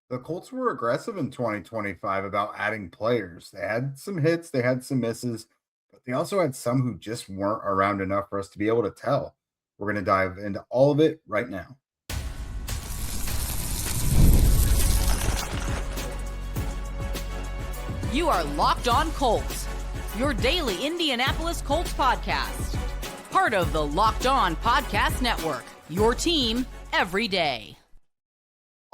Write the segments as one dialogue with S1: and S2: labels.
S1: The Colts were aggressive in 2025 about adding players. They had some hits, they had some misses, but they also had some who just weren't around enough for us to be able to tell. We're going to dive into all of it right now.
S2: You are Locked On Colts, your daily Indianapolis Colts podcast. Part of the Locked On Podcast Network, your team every day.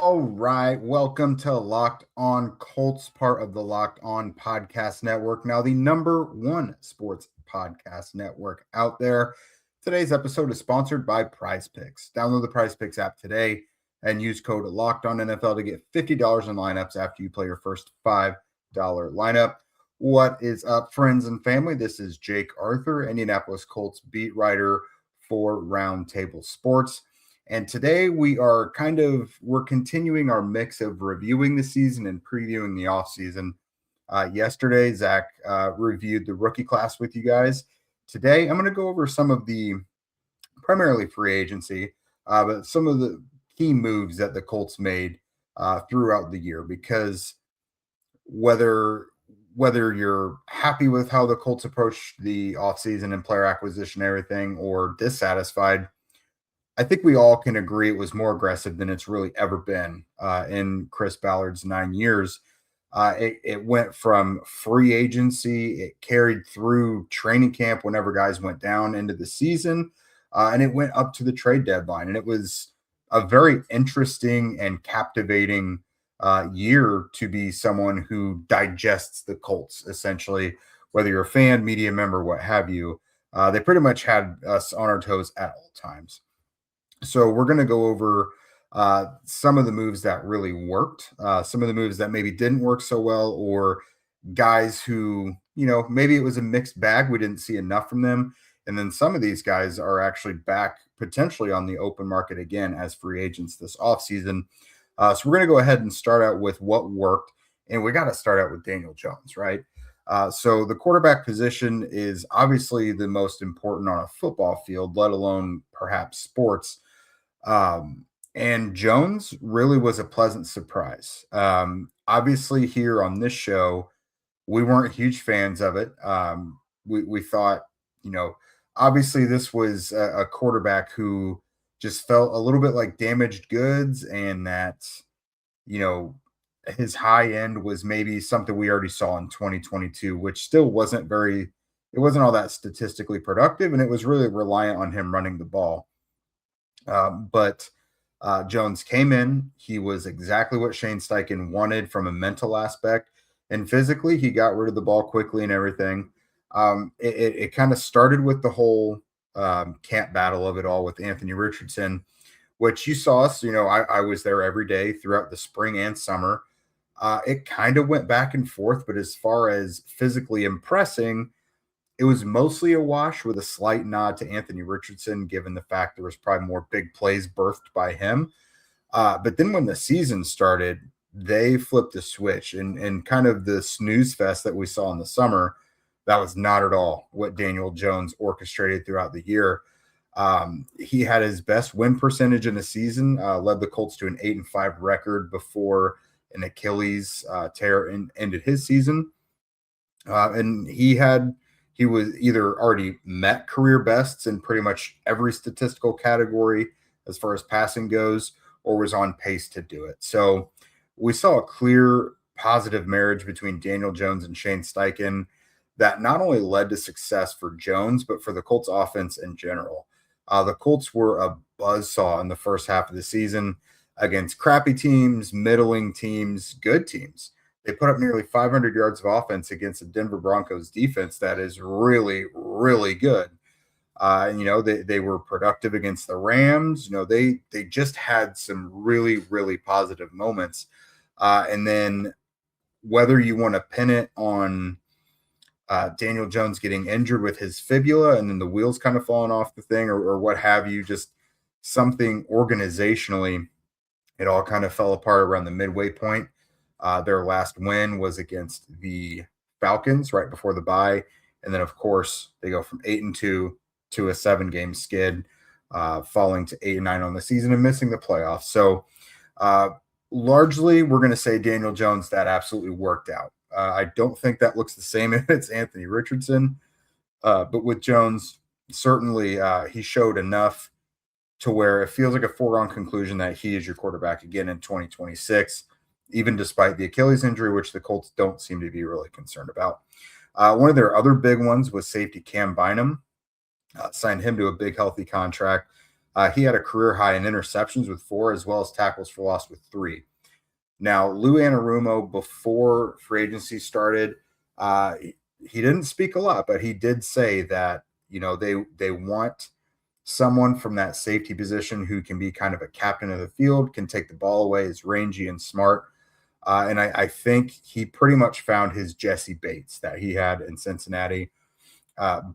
S1: All right, welcome to Locked On Colts, part of the Locked On Podcast Network, now the number one sports podcast network out there. Today's episode is sponsored by PrizePicks. Download the PrizePicks app today and use code LOCKEDONNFL to get $50 in lineups after you play your first $5 lineup. What is up, friends and family? This is Jake Arthur, Indianapolis Colts beat writer for Roundtable Sports. And today we're continuing our mix of reviewing the season and previewing the offseason. Yesterday, Zach reviewed the rookie class with you guys. Today, I'm going to go over some of the primarily free agency, but some of the key moves that the Colts made throughout the year, because whether you're happy with how the Colts approached the offseason and player acquisition and everything, or dissatisfied, I think we all can agree it was more aggressive than it's really ever been in Chris Ballard's 9 years. It went from free agency, it carried through training camp whenever guys went down into the season, and it went up to the trade deadline. And it was a very interesting and captivating year to be someone who digests the Colts, essentially, whether you're a fan, media member, what have you. They pretty much had us on our toes at all times. So we're going to go over some of the moves that really worked, some of the moves that maybe didn't work so well, or guys who, maybe it was a mixed bag. We didn't see enough from them. And then some of these guys are actually back potentially on the open market again as free agents this offseason. So we're going to go ahead and start out with what worked. And we got to start out with Daniel Jones, right? So the quarterback position is obviously the most important on a football field, let alone perhaps sports. And Jones really was a pleasant surprise. Obviously, here on this show, we weren't huge fans of it. We thought, obviously this was a quarterback who just felt a little bit like damaged goods, and that, his high end was maybe something we already saw in 2022, which still wasn't all that statistically productive, and it was really reliant on him running the ball. But Jones came in. He was exactly what Shane Steichen wanted from a mental aspect, and physically he got rid of the ball quickly and everything. It kind of started with the whole camp battle of it all with Anthony Richardson, which you saw us, I was there every day throughout the spring and summer. It kind of went back and forth, but as far as physically impressing, it was mostly a wash with a slight nod to Anthony Richardson, given the fact there was probably more big plays birthed by him. But then when the season started, they flipped a switch, and kind of the snooze fest that we saw in the summer, that was not at all what Daniel Jones orchestrated throughout the year. He had his best win percentage in the season, led the Colts to an 8-5 record before an Achilles tear ended his season. And he was either already met career bests in pretty much every statistical category as far as passing goes, or was on pace to do it. So we saw a clear positive marriage between Daniel Jones and Shane Steichen that not only led to success for Jones, but for the Colts offense in general. The Colts were a buzzsaw in the first half of the season against crappy teams, middling teams, good teams. They put up nearly 500 yards of offense against the Denver Broncos defense that is really, really good. They were productive against the Rams. They just had some really, really positive moments. And then whether you want to pin it on Daniel Jones getting injured with his fibula and then the wheels kind of falling off the thing, or what have you, just something organizationally, it all kind of fell apart around the midway point. Their last win was against the Falcons right before the bye. And then, of course, they go from 8-2 to a 7-game skid, falling to 8-9 on the season and missing the playoffs. So Largely, we're going to say Daniel Jones, that absolutely worked out. I don't think that looks the same if it's Anthony Richardson. But with Jones, certainly he showed enough to where it feels like a foregone conclusion that he is your quarterback again in 2026, even despite the Achilles injury, which the Colts don't seem to be really concerned about. One of their other big ones was safety Cam Bynum. Signed him to a big, healthy contract. He had a career high in interceptions with 4, as well as tackles for loss with 3. Now, Lou Anarumo, before free agency started, he didn't speak a lot, but he did say that, they want someone from that safety position who can be kind of a captain of the field, can take the ball away, is rangy and smart. And I think he pretty much found his Jesse Bates that he had in Cincinnati.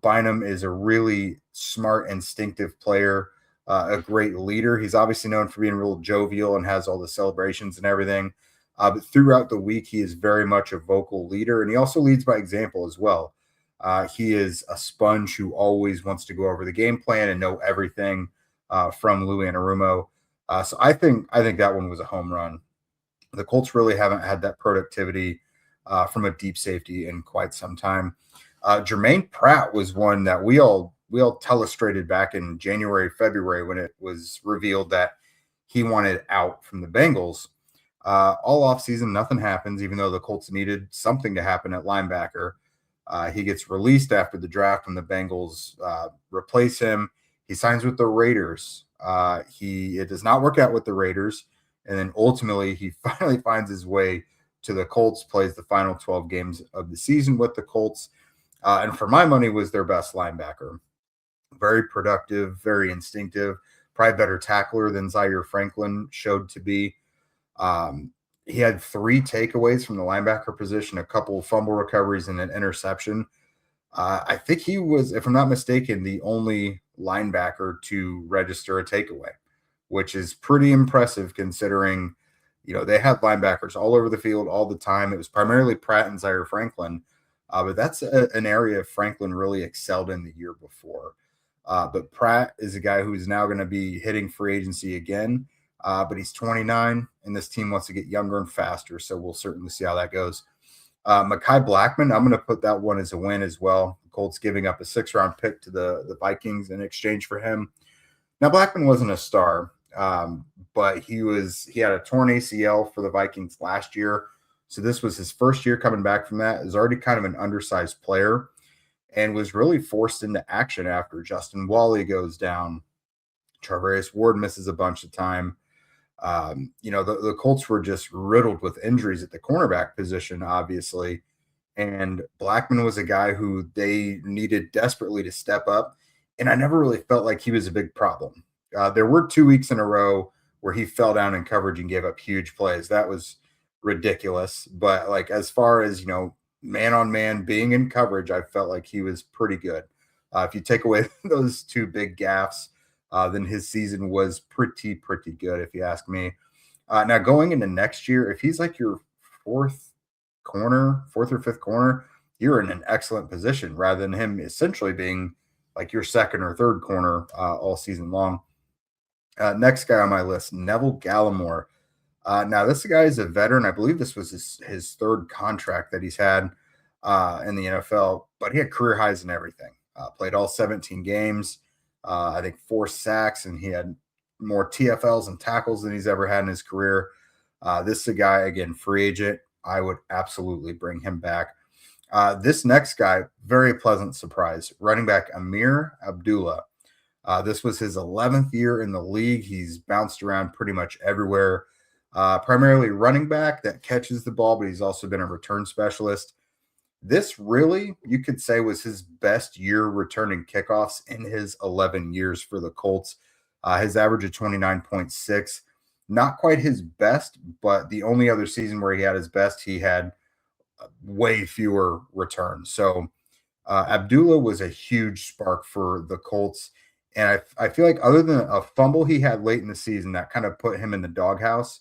S1: Bynum is a really smart, instinctive player, a great leader. He's obviously known for being real jovial and has all the celebrations and everything. But throughout the week, he is very much a vocal leader, and he also leads by example as well. He is a sponge who always wants to go over the game plan and know everything from Lou Anarumo. So I think that one was a home run. The Colts really haven't had that productivity from a deep safety in quite some time. Jermaine Pratt was one that we all telestrated back in January, February when it was revealed that he wanted out from the Bengals. All offseason, nothing happens, even though the Colts needed something to happen at linebacker. He gets released after the draft when the Bengals replace him. He signs with the Raiders. It does not work out with the Raiders. And then ultimately, he finally finds his way to the Colts, plays the final 12 games of the season with the Colts. And for my money, was their best linebacker. Very productive, very instinctive, probably better tackler than Zaire Franklin showed to be. He had 3 takeaways from the linebacker position, a couple of fumble recoveries, and an interception. I think he was, if I'm not mistaken, the only linebacker to register a takeaway, which is pretty impressive considering, they had linebackers all over the field all the time. It was primarily Pratt and Zaire Franklin, but that's an area Franklin really excelled in the year before. But Pratt is a guy who's now going to be hitting free agency again, but he's 29, and this team wants to get younger and faster, so we'll certainly see how that goes. Mekhi Blackman, I'm going to put that one as a win as well. The Colts giving up a 6th-round pick to the Vikings in exchange for him. Now, Blackman wasn't a star, but he had a torn ACL for the Vikings last year, so this was his first year coming back from that. Is already kind of an undersized player and was really forced into action after Justin Wally goes down. Charvarius Ward misses a bunch of time. The Colts were just riddled with injuries at the cornerback position, obviously. And Blackman was a guy who they needed desperately to step up. And I never really felt like he was a big problem. There were 2 weeks in a row where he fell down in coverage and gave up huge plays. That was ridiculous. But as far as, man on man being in coverage, I felt like he was pretty good. If you take away those 2 big gaffes, then his season was pretty good, if you ask me. Now, going into next year, if he's like your 4th or 5th corner, you're in an excellent position rather than him essentially being like your 2nd or 3rd corner all season long. Next guy on my list, Neville Gallimore. Now, this guy is a veteran. I believe this was his 3rd contract that he's had in the NFL, but he had career highs and everything. Played all 17 games. I think 4 sacks, and he had more TFLs and tackles than he's ever had in his career. This is a guy, again, free agent. I would absolutely bring him back. This next guy, very pleasant surprise, running back Amir Abdullah. This was his 11th year in the league. He's bounced around pretty much everywhere, primarily running back that catches the ball, but he's also been a return specialist. This really, you could say, was his best year returning kickoffs in his 11 years for the Colts. His average of 29.6, not quite his best, but the only other season where he had his best, he had way fewer returns. So Abdullah was a huge spark for the Colts. And I feel like other than a fumble he had late in the season that kind of put him in the doghouse,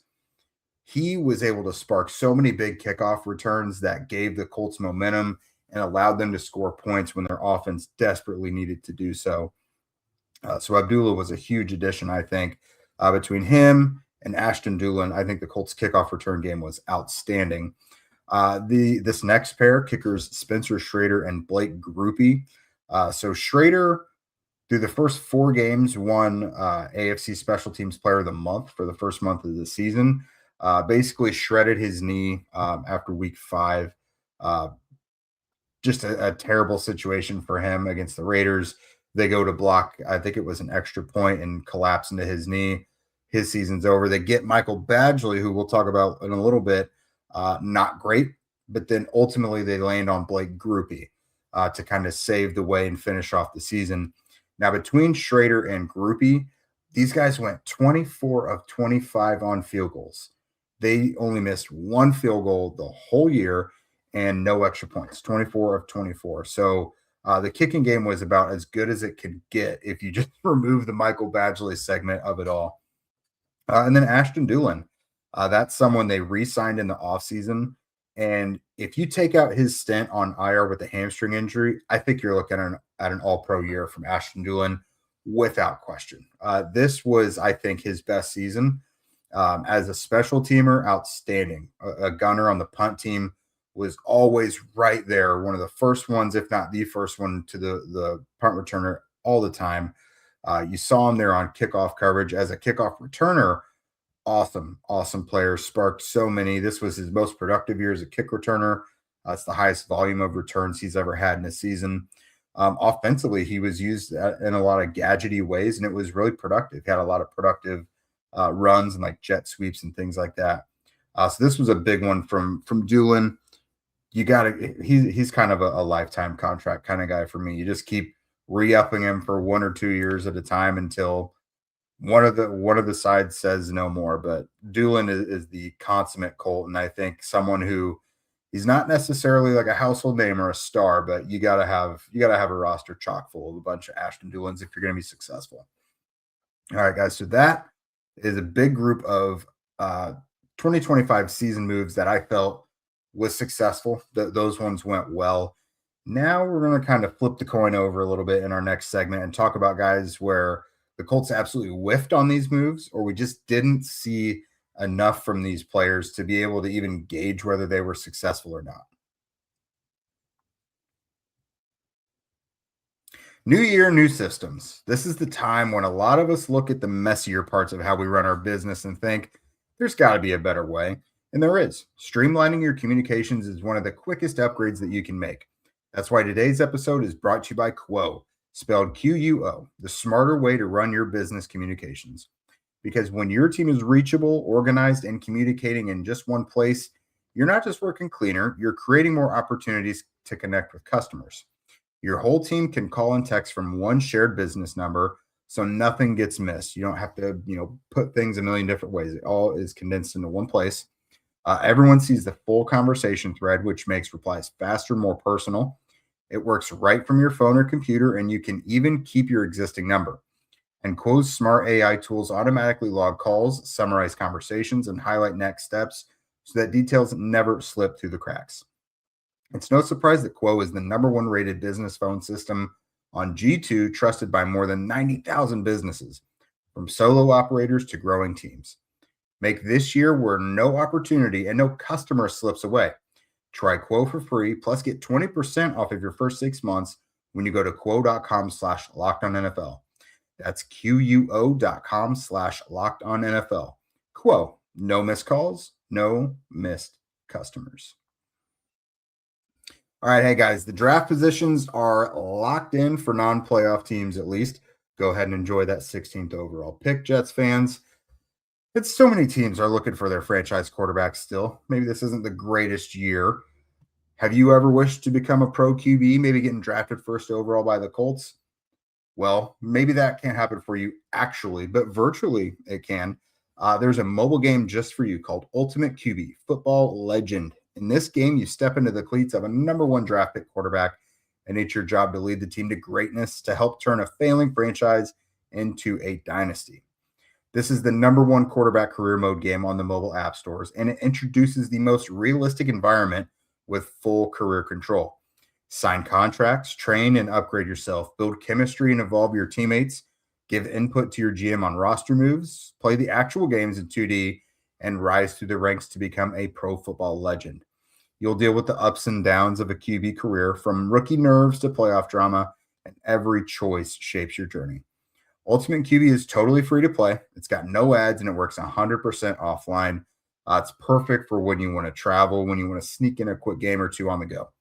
S1: he was able to spark so many big kickoff returns that gave the Colts momentum and allowed them to score points when their offense desperately needed to do so. So Abdullah was a huge addition, I think, between him and Ashton Dulin. I think the Colts kickoff return game was outstanding. This next pair, kickers Spencer Schrader and Blake Grupe. So Schrader, through the first 4 games, won AFC Special Teams Player of the Month for the first month of the season. Basically shredded his knee after week 5. Just a terrible situation for him against the Raiders. They go to block, I think it was an extra point, and collapse into his knee. His season's over. They get Michael Badgley, who we'll talk about in a little bit. Not great, but then ultimately they land on Blake Grupe to kind of save the way and finish off the season. Now, between Schrader and Grupe, these guys went 24 of 25 on field goals. They only missed 1 field goal the whole year and no extra points, 24 of 24. So the kicking game was about as good as it could get if you just remove the Michael Badgley segment of it all. And then Ashton Dulin, that's someone they re-signed in the offseason. And if you take out his stint on IR with a hamstring injury, I think you're looking at an all-pro year from Ashton Dulin without question. This was, I think, his best season. As a special teamer, outstanding. A gunner on the punt team, was always right there. One of the first ones, if not the first one, to the punt returner all the time. You saw him there on kickoff coverage as a kickoff returner. Awesome player. Sparked so many. This was his most productive year as a kick returner. It's the highest volume of returns he's ever had in a season. Offensively, he was used in a lot of gadgety ways, and it was really productive. He had a lot of productive runs and like jet sweeps and things like that. So this was a big one from Dulin. He's kind of a lifetime contract kind of guy for me. You just keep re-upping him for 1 or 2 years at a time until one of the sides says no more. But Dulin is the consummate Colt, and I think someone who he's not necessarily like a household name or a star, but you gotta have a roster chock full of a bunch of Ashton Dulins if you're gonna be successful. All right, guys. So that is a big group of 2025 season moves that I felt was successful. Those ones went well. Now we're going to kind of flip the coin over a little bit in our next segment and talk about guys where the Colts absolutely whiffed on these moves, or we just didn't see enough from these players to be able to even gauge whether they were successful or not. New year, new systems. This is the time when a lot of us look at the messier parts of how we run our business and think there's got to be a better way. And there is. Streamlining your communications is one of the quickest upgrades that you can make. That's why today's episode is brought to you by Quo, spelled Quo, the smarter way to run your business communications. Because when your team is reachable, organized, and communicating in just one place, you're not just working cleaner, you're creating more opportunities to connect with customers. Your whole team can call and text from one shared business number, so nothing gets missed. You don't have to, put things a million different ways. It all is condensed into one place. Everyone sees the full conversation thread, which makes replies faster, more personal. It works right from your phone or computer, and you can even keep your existing number. And Quo's smart AI tools automatically log calls, summarize conversations, and highlight next steps so that details never slip through the cracks. It's no surprise that Quo is the #1 rated business phone system on G2, trusted by more than 90,000 businesses, from solo operators to growing teams. Make this year where no opportunity and no customer slips away. Try Quo for free, plus get 20% off of your first 6 months when you go to quo.com/lockedonnfl. That's QUO.com/lockedonnfl. Quo, no missed calls, no missed customers. All right, hey guys, the draft positions are locked in for non-playoff teams at least. Go ahead and enjoy that 16th overall pick, Jets fans. It's so many teams are looking for their franchise quarterback still. Maybe this isn't the greatest year. Have you ever wished to become a pro QB, maybe getting drafted first overall by the Colts? Well, maybe that can't happen for you actually, but virtually it can. There's a mobile game just for you called Ultimate QB, Football Legend. In this game, you step into the cleats of a #1 draft pick quarterback, and it's your job to lead the team to greatness to help turn a failing franchise into a dynasty. This is the #1 quarterback career mode game on the mobile app stores, and it introduces the most realistic environment with full career control. Sign contracts, train and upgrade yourself, build chemistry and evolve your teammates, give input to your GM on roster moves, play the actual games in 2D, and rise through the ranks to become a pro football legend. You'll deal with the ups and downs of a QB career, from rookie nerves to playoff drama, and every choice shapes your journey. Ultimate QB is totally free to play. It's got no ads, and it works 100% offline. It's perfect for when you want to travel, when you want to sneak in a quick game or two on the go.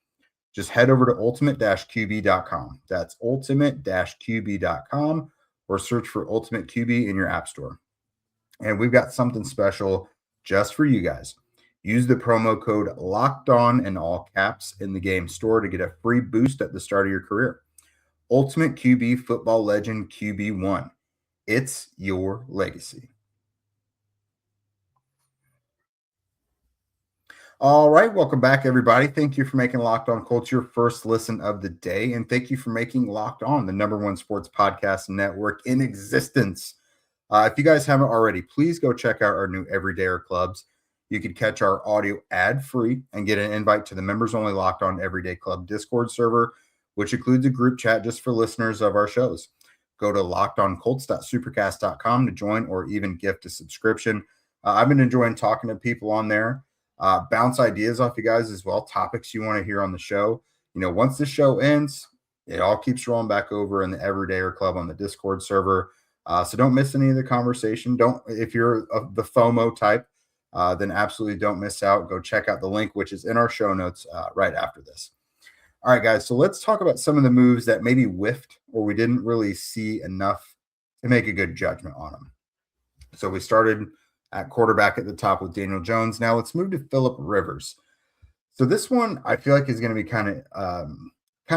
S1: Just head over to ultimate-qb.com. That's ultimate-qb.com, or search for Ultimate QB in your app store. And we've got something special just for you guys. Use the promo code LOCKEDON in all caps in the game store to get a free boost at the start of your career. Ultimate QB Football Legend QB1. It's your legacy. All right, welcome back, everybody. Thank you for making Locked On Colts your first listen of the day, and thank you for making Locked On the #1 sports podcast network in existence. If you guys haven't already, please go check out our new Everydayer clubs. You can catch our audio ad-free and get an invite to the members-only Locked On Everyday Club Discord server, which includes a group chat just for listeners of our shows. Go to lockedoncolts.supercast.com to join or even gift a subscription. I've been enjoying talking to people on there. Bounce ideas off you guys as well, topics you want to hear on the show. Once the show ends, it all keeps rolling back over in the Everydayer Club on the Discord server. So don't miss any of the conversation. If you're the FOMO type, then absolutely don't miss out. Go check out the link, which is in our show notes right after this. All right, guys, so let's talk about some of the moves that maybe whiffed or we didn't really see enough to make a good judgment on them. So we started at quarterback at the top with Daniel Jones. Now let's move to Phillip Rivers. So this one I feel like is going to be kind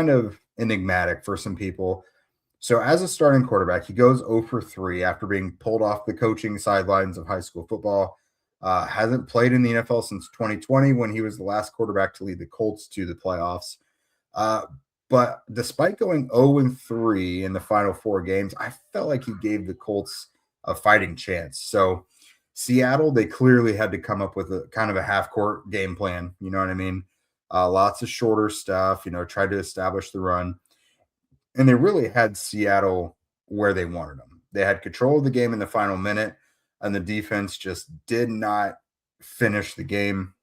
S1: of enigmatic for some people. So as a starting quarterback, he goes 0 for 3 after being pulled off the coaching sidelines of high school football. Hasn't played in the NFL since 2020 when he was the last quarterback to lead the Colts to the playoffs. But despite going 0-3 in the final 4 games, I felt like he gave the Colts a fighting chance. So Seattle, they clearly had to come up with a kind of a half-court game plan. You know what I mean? Lots of shorter stuff, tried to establish the run. And they really had Seattle where they wanted them. They had control of the game in the final minute, and the defense just did not finish the game.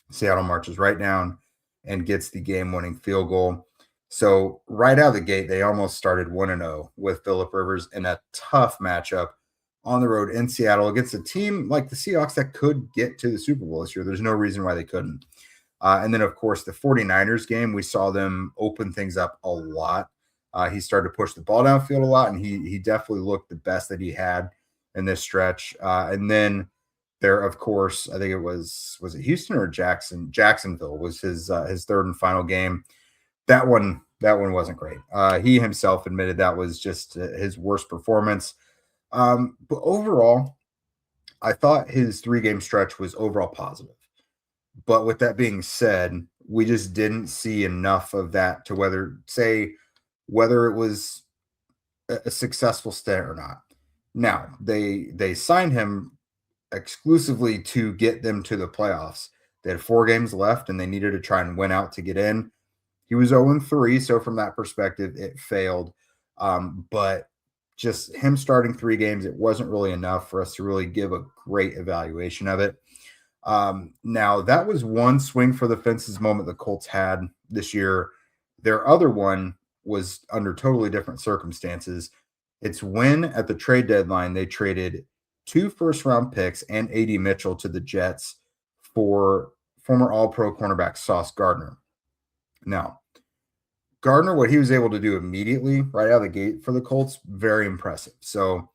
S1: Seattle marches right down and gets the game-winning field goal. So right out of the gate, they almost started 1-0 with Phillip Rivers in a tough matchup on the road in Seattle against a team like the Seahawks that could get to the Super Bowl this year. There's no reason why they couldn't. And then, of course, the 49ers game, we saw them open things up a lot. He started to push the ball downfield a lot, and he definitely looked the best that he had in this stretch. And then there, of course, I think it was it Houston or Jacksonville was his third and final game. That one wasn't great. He himself admitted that was just his worst performance. But overall, I thought his 3-game stretch was overall positive. But with that being said, we just didn't see enough of that to whether it was a successful stint or not. Now, they signed him exclusively to get them to the playoffs. They had 4 games left, and they needed to try and win out to get in. He was 0-3, so from that perspective, it failed. But just him starting 3 games, it wasn't really enough for us to really give a great evaluation of it. Now, that was one swing for the fences moment the Colts had this year. Their other one was under totally different circumstances. It's when at the trade deadline, they traded 2 first-round picks and A.D. Mitchell to the Jets for former All-Pro cornerback Sauce Gardner. Now, Gardner, what he was able to do immediately right out of the gate for the Colts, very impressive. So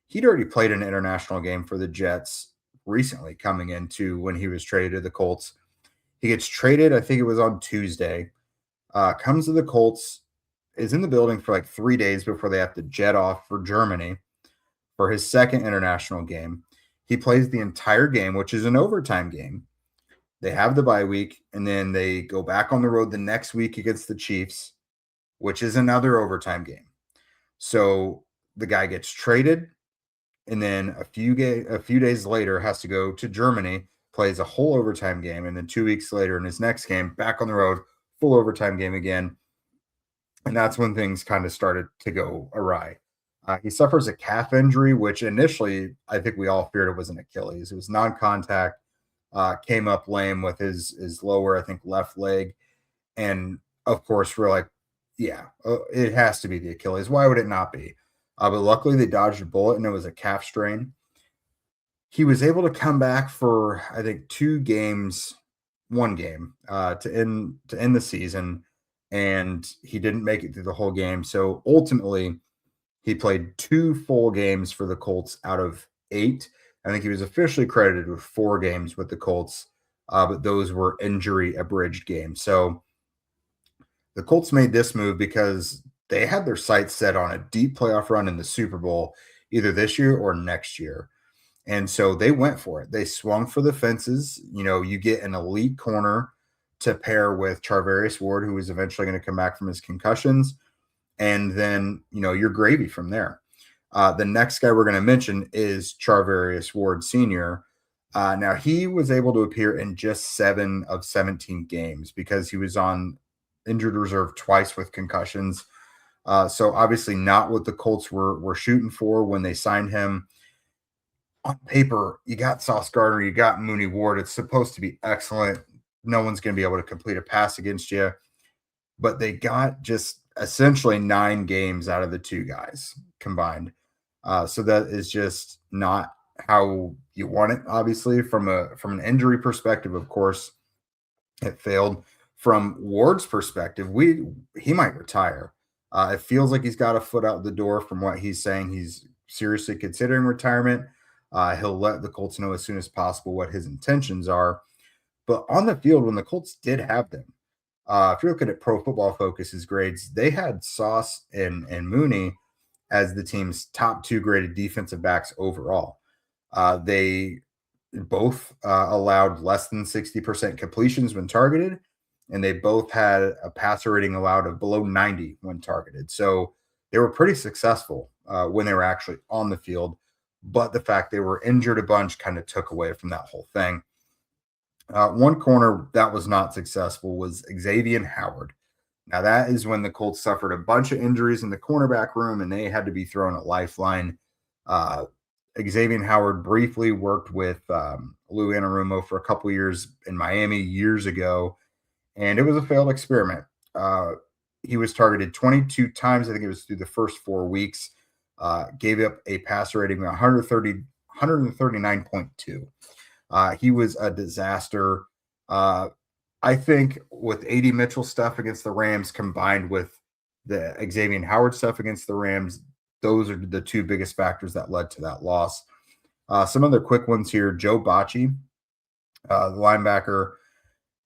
S1: he'd already played an international game for the Jets recently coming into when he was traded to the Colts. He gets traded, I think it was on Tuesday, comes to the Colts, is in the building for like 3 days before they have to jet off for Germany for his second international game. He plays the entire game, which is an overtime game. They have the bye week, and then they go back on the road the next week against the Chiefs, which is another overtime game. So the guy gets traded, and then a few days later has to go to Germany, plays a whole overtime game, and then 2 weeks later in his next game, back on the road, full overtime game again. And that's when things kind of started to go awry. He suffers a calf injury, which initially I think we all feared it was an Achilles. It was non-contact, came up lame with his lower, I think, left leg. And of course, we're like, yeah, it has to be the Achilles. Why would it not be? But luckily, they dodged a bullet, and it was a calf strain. He was able to come back for I think 2 games, 1 game to end the season, and he didn't make it through the whole game. So ultimately, he played 2 full games for the Colts out of 8. I think he was officially credited with 4 games with the Colts, but those were injury abridged games. So the Colts made this move because they had their sights set on a deep playoff run in the Super Bowl, either this year or next year. And so they went for it. They swung for the fences. You get an elite corner to pair with Charvarius Ward, who is eventually going to come back from his concussions. And then, you're gravy from there. The next guy we're going to mention is Charvarius Ward Sr. Now, he was able to appear in just 7 of 17 games because he was on injured reserve twice with concussions. So obviously not what the Colts were shooting for when they signed him. On paper, you got Sauce Gardner, you got Mooney Ward. It's supposed to be excellent. No one's going to be able to complete a pass against you. But they got just essentially 9 games out of the 2 guys combined. So that is just not how you want it, obviously. From an injury perspective, of course, it failed. From Ward's perspective, he might retire. It feels like he's got a foot out the door from what he's saying. He's seriously considering retirement. He'll let the Colts know as soon as possible what his intentions are. But on the field, when the Colts did have them, if you're looking at Pro Football Focus's grades, they had Sauce and Mooney as the team's top 2 graded defensive backs overall. They both allowed less than 60% completions when targeted, and they both had a passer rating allowed of below 90 when targeted. So they were pretty successful when they were actually on the field. But the fact they were injured a bunch kind of took away from that whole thing. One corner that was not successful was Xavien Howard. Now, that is when the Colts suffered a bunch of injuries in the cornerback room, and they had to be thrown a lifeline. Xavien Howard briefly worked with Lou Anarumo for a couple years in Miami years ago, and it was a failed experiment. He was targeted 22 times. I think it was through the first 4 weeks. Gave up a passer rating of 139.2. He was a disaster. I think with AD Mitchell stuff against the Rams combined with the Xavien Howard stuff against the Rams, those are the 2 biggest factors that led to that loss. Some other quick ones here. Joe Bocci, the linebacker.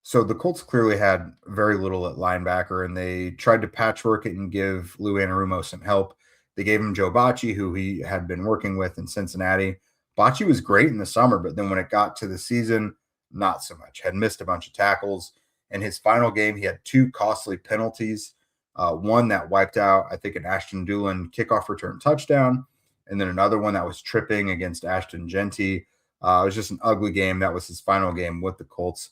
S1: So the Colts clearly had very little at linebacker, and they tried to patchwork it and give Lou Anarumo some help. They gave him Joe Bocci, who he had been working with in Cincinnati. Bocci was great in the summer, but then when it got to the season, not so much. Had missed a bunch of tackles. In his final game, he had 2 costly penalties. One that wiped out, I think, an Ashton Dulin kickoff return touchdown, and then another one that was tripping against Ashton Genty. It was just an ugly game. That was his final game with the Colts.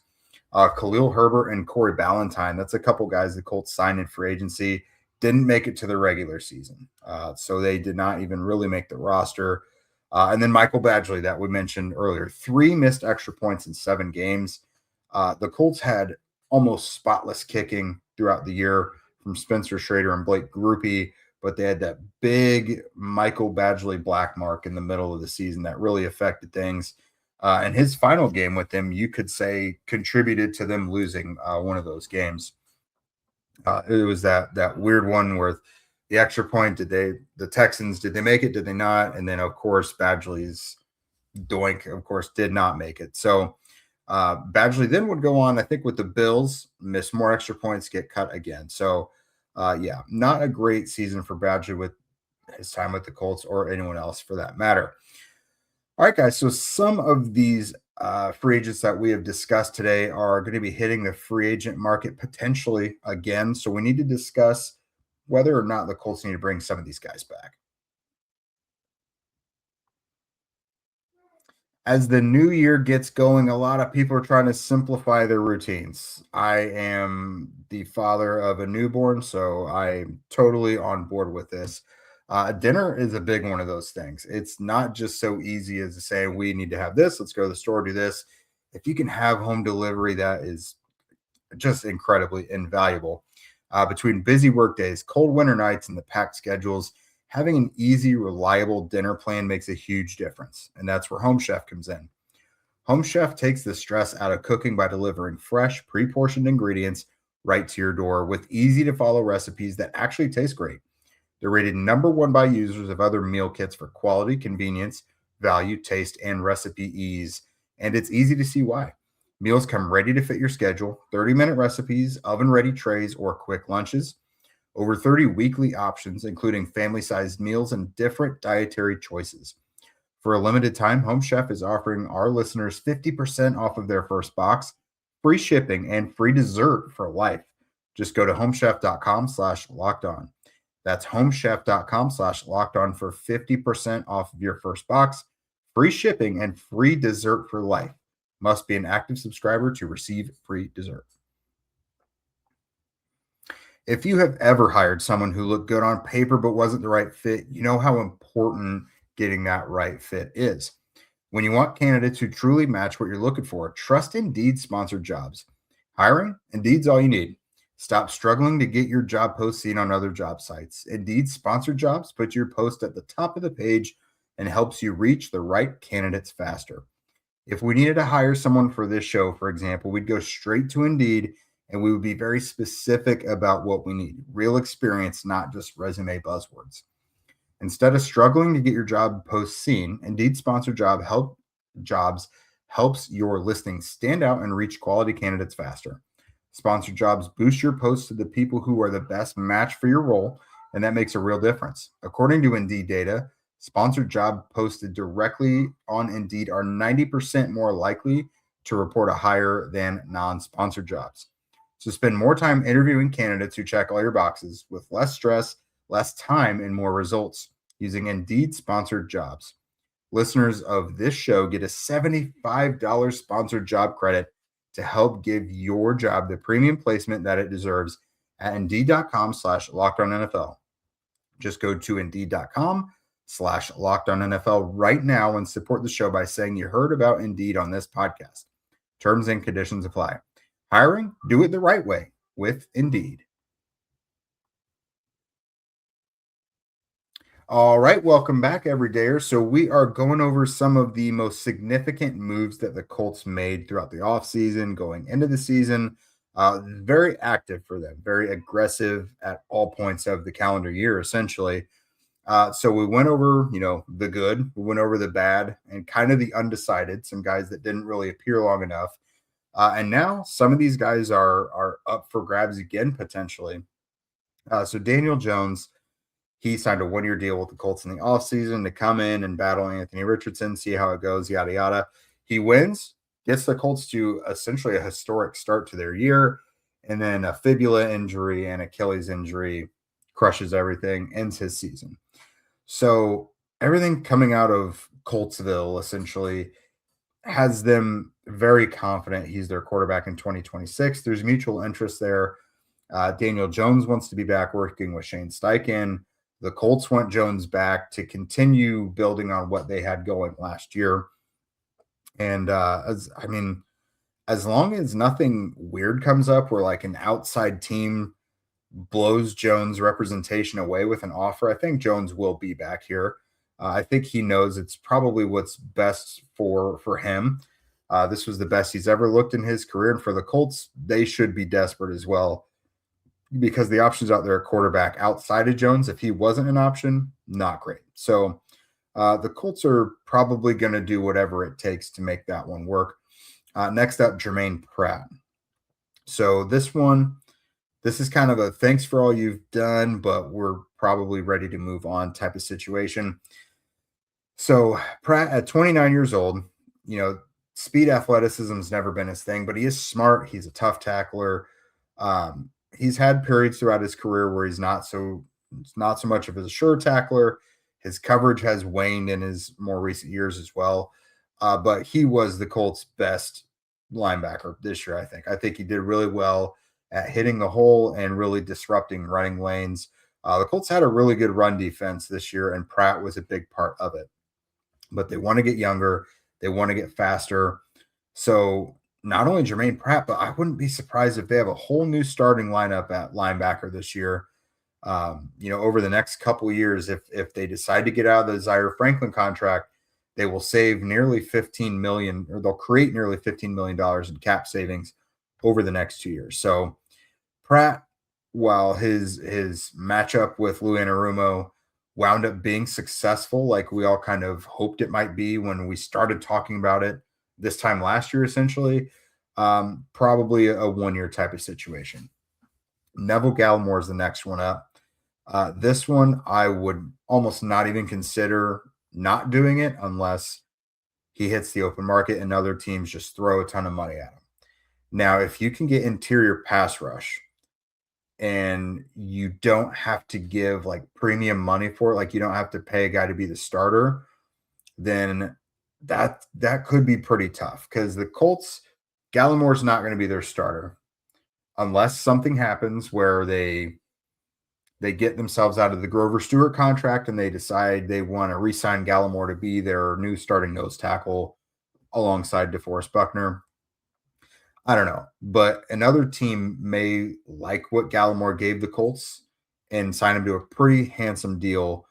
S1: Khalil Herbert and Corey Ballantyne, that's a couple guys the Colts signed in free agency, didn't make it to the regular season. So they did not even really make the roster. And then Michael Badgley that we mentioned earlier, 3 missed extra points in 7 games. The Colts had almost spotless kicking throughout the year from Spencer Schrader and Blake Grupe, but they had that big Michael Badgley black mark in the middle of the season that really affected things. And his final game with them, you could say, contributed to them losing one of those games. It was that weird one where the extra point, the Texans, did they make it? Did they not? And then, of course, Badgley's doink, of course, did not make it. So Badgley then would go on, I think, with the Bills, miss more extra points, get cut again. So, yeah, not a great season for Badgley with his time with the Colts or anyone else for that matter. All right, guys, so some of these free agents that we have discussed today are going to be hitting the free agent market potentially again. So we need to discuss whether or not the Colts need to bring some of these guys back. As the new year gets going, a lot of people are trying to simplify their routines. I am the father of a newborn, so I'm totally on board with this. Dinner is a big one of those things. It's not just so easy as to say, we need to have this, let's go to the store, do this. If you can have home delivery, that is just incredibly invaluable. Between busy work days, cold winter nights, and the packed schedules, having an easy, reliable dinner plan makes a huge difference. And that's where Home Chef comes in. Home Chef takes the stress out of cooking by delivering fresh, pre-portioned ingredients right to your door with easy to follow recipes that actually taste great. They're rated #1 by users of other meal kits for quality, convenience, value, taste, and recipe ease. And it's easy to see why. Meals come ready to fit your schedule, 30-minute recipes, oven-ready trays, or quick lunches. Over 30 weekly options, including family-sized meals and different dietary choices. For a limited time, Home Chef is offering our listeners 50% off of their first box, free shipping, and free dessert for life. Just go to homechef.com/lockedon. That's homechef.com/lockedon for 50% off of your first box, free shipping, and free dessert for life. Must be an active subscriber to receive free dessert. If you have ever hired someone who looked good on paper but wasn't the right fit, you know how important getting that right fit is. When you want candidates who truly match what you're looking for, trust Indeed sponsored jobs. Hiring? Indeed's all you need. Stop struggling to get your job post seen on other job sites. Indeed sponsored jobs put your post at the top of the page and helps you reach the right candidates faster. If we needed to hire someone for this show, for example, we'd go straight to Indeed and we would be very specific about what we need. Real experience, not just resume buzzwords. Instead of struggling to get your job post seen, Indeed sponsored jobs helps your listing stand out and reach quality candidates faster. Sponsored jobs boost your posts to the people who are the best match for your role, and that makes a real difference. According to Indeed data, sponsored job posted directly on Indeed are 90% more likely to report a hire than non-sponsored jobs. So spend more time interviewing candidates who check all your boxes with less stress, less time, and more results using Indeed sponsored jobs. Listeners of this show get a $75 sponsored job credit to help give your job the premium placement that it deserves at Indeed.com/LockedOnNFL. Just go to Indeed.com/LockedOnNFL right now and support the show by saying you heard about Indeed on this podcast. Terms and conditions apply. Hiring? Do it the right way with Indeed. All right, welcome back, everydayers. So we are going over some of the most significant moves that the Colts made throughout the offseason, going into the season. Very active for them, very aggressive at all points of the calendar year, essentially. So we went over, the good, we went over the bad, and kind of the undecided, some guys that didn't really appear long enough. And now some of these guys are up for grabs again, potentially. So Daniel Jones, he signed a one-year deal with the Colts in the offseason to come in and battle Anthony Richardson, see how it goes, yada, yada. He wins, gets the Colts to essentially a historic start to their year, and then a fibula injury and Achilles injury crushes everything, ends his season. So everything coming out of Coltsville essentially has them very confident he's their quarterback in 2026. There's mutual interest there. Daniel Jones wants to be back working with Shane Steichen. The Colts want Jones back to continue building on what they had going last year. And as long as nothing weird comes up where like an outside team blows Jones' representation away with an offer, I think Jones will be back here. I think he knows it's probably what's best for him. This was the best he's ever looked in his career. And for the Colts, they should be desperate as well, because the options out there at quarterback outside of Jones, if he wasn't an option, not great. So the Colts are probably going to do whatever it takes to make that one work. Next up, Jermaine Pratt. So this is kind of a thanks for all you've done, but we're probably ready to move on type of situation. So Pratt, at 29 years old, speed athleticism has never been his thing, but he is smart. He's a tough tackler. He's had periods throughout his career where he's not so much of a sure tackler. His coverage has waned in his more recent years as well. But he was the Colts' best linebacker this year, I think. I think he did really well at hitting the hole and really disrupting running lanes. The Colts had a really good run defense this year, and Pratt was a big part of it. But they want to get younger. They want to get faster. So not only Jermaine Pratt, but I wouldn't be surprised if they have a whole new starting lineup at linebacker this year. Over the next couple of years, if they decide to get out of the Zaire Franklin contract, they will save nearly $15 million, or they'll create nearly $15 million in cap savings over the next 2 years. So Pratt, while his matchup with Lou Anarumo wound up being successful, like we all kind of hoped it might be when we started talking about it this time last year, essentially, probably a 1-year type of situation. Neville Gallimore is the next one up. This one I would almost not even consider not doing it unless he hits the open market and other teams just throw a ton of money at him. Now, if you can get interior pass rush and you don't have to give like premium money for it, like you don't have to pay a guy to be the starter, then that could be pretty tough, because the Colts, Gallimore's not going to be their starter unless something happens where they get themselves out of the Grover Stewart contract and they decide they want to re-sign Gallimore to be their new starting nose tackle alongside DeForest Buckner. I don't know, but another team may like what Gallimore gave the Colts and sign him to a pretty handsome deal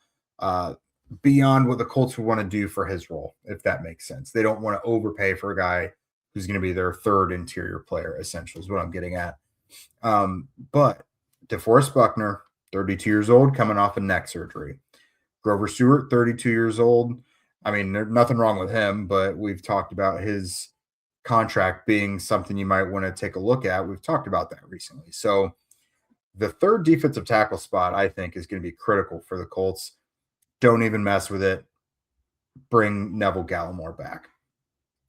S1: beyond what the Colts would want to do for his role, if that makes sense. They don't want to overpay for a guy who's going to be their third interior player, essentially, is what I'm getting at. But DeForest Buckner, 32 years old, coming off a neck surgery. Grover Stewart, 32 years old. I mean, there's nothing wrong with him, but we've talked about his contract being something you might want to take a look at. We've talked about that recently. So the third defensive tackle spot, I think, is going to be critical for the Colts. Don't even mess with it. Bring Neville Gallimore back.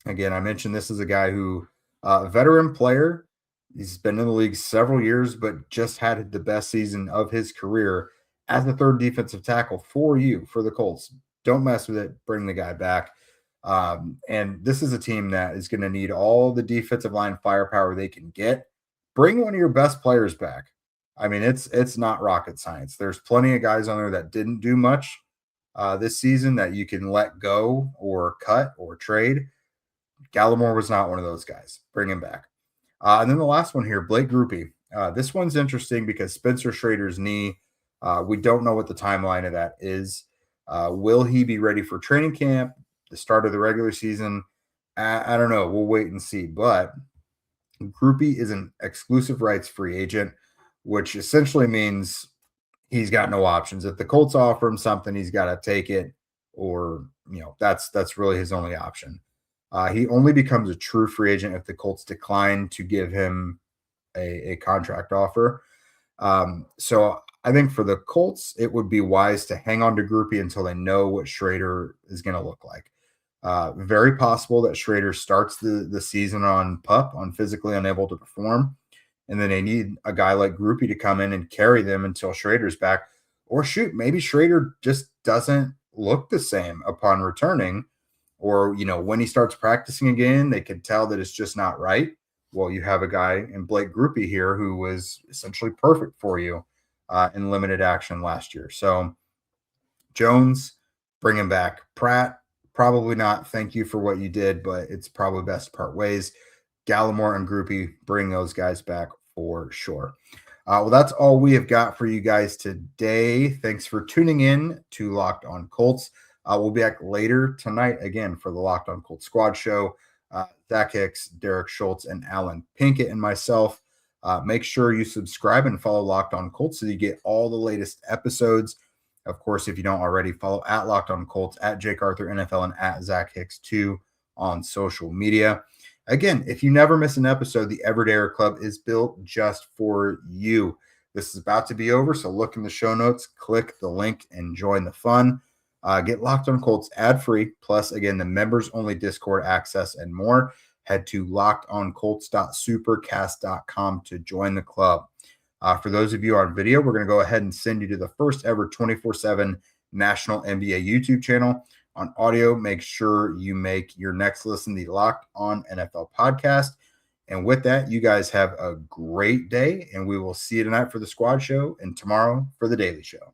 S1: Again, I mentioned this is a guy who, a veteran player. He's been in the league several years, but just had the best season of his career as the third defensive tackle for the Colts. Don't mess with it. Bring the guy back. And this is a team that is going to need all the defensive line firepower they can get. Bring one of your best players back. I mean, it's not rocket science. There's plenty of guys on there that didn't do much this season that you can let go or cut or trade. Gallimore was not one of those guys. Bring him back. And then the last one here, Blake Grupe. This one's interesting because Spencer Schrader's knee, we don't know what the timeline of that is. Will he be ready for training camp, the start of the regular season? I don't know. We'll wait and see. But Grupe is an exclusive rights free agent, which essentially means he's got no options. If the Colts offer him something, he's got to take it, or that's really his only option. He only becomes a true free agent if the Colts decline to give him a contract offer. So I think for the Colts, it would be wise to hang on to Grupe until they know what Schrader is going to look like. Very possible that Schrader starts the season on PUP, on physically unable to perform, and then they need a guy like Grupe to come in and carry them until Schrader's back. Or shoot, maybe Schrader just doesn't look the same upon returning. Or, when he starts practicing again, they can tell that it's just not right. Well, you have a guy in Blake Grupe here who was essentially perfect for you in limited action last year. So Jones, bring him back. Pratt, probably not. Thank you for what you did, but it's probably best to part ways. Gallimore and Grupe, bring those guys back for sure. Well, that's all we have got for you guys today. Thanks for tuning in to Locked On Colts. We'll be back later tonight again for the Locked On Colts Squad Show. Zach Hicks, Derek Schultz, and Alan Pinkett and myself. Make sure you subscribe and follow Locked On Colts so you get all the latest episodes. Of course, if you don't already, follow at Locked On Colts, at Jake Arthur NFL, and at Zach Hicks 2 on social media. Again, if you never miss an episode, the Everydayer Club is built just for you. This is about to be over, so look in the show notes, click the link, and join the fun. Get Locked On Colts ad-free, plus, again, the members-only Discord access and more. Head to lockedoncolts.supercast.com to join the club. For those of you on video, we're going to go ahead and send you to the first ever 24/7 National NBA YouTube channel. On audio, make sure you make your next listen the Locked On NFL podcast. And with that, you guys have a great day, and we will see you tonight for the squad show and tomorrow for the daily show.